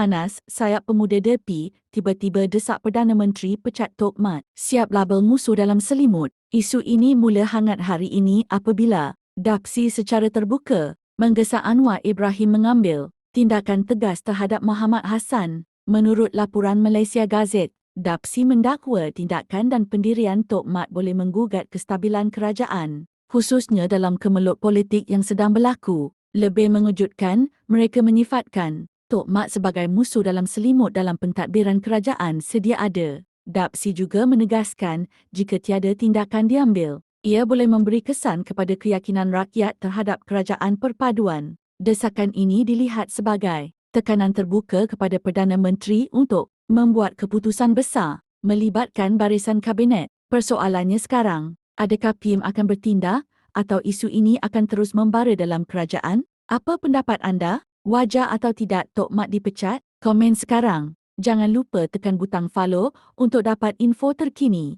Panas, sayap pemuda DAP tiba-tiba desak Perdana Menteri pecat Tok Mat. Siap label musuh dalam selimut. Isu ini mula hangat hari ini apabila DAPSI secara terbuka menggesa Anwar Ibrahim mengambil tindakan tegas terhadap Muhammad Hassan. Menurut laporan Malaysia Gazette, DAPSI mendakwa tindakan dan pendirian Tok Mat boleh menggugat kestabilan kerajaan, khususnya dalam kemelut politik yang sedang berlaku. Lebih mengejutkan, mereka menyifatkan Tok Mat sebagai musuh dalam selimut dalam pentadbiran kerajaan sedia ada. DAPSI juga menegaskan jika tiada tindakan diambil, ia boleh memberi kesan kepada keyakinan rakyat terhadap kerajaan perpaduan. Desakan ini dilihat sebagai tekanan terbuka kepada Perdana Menteri untuk membuat keputusan besar melibatkan barisan kabinet. Persoalannya sekarang, adakah PM akan bertindak atau isu ini akan terus membara dalam kerajaan? Apa pendapat anda? Wajar atau tidak Tok Mat dipecat? Komen sekarang. Jangan lupa tekan butang follow untuk dapat info terkini.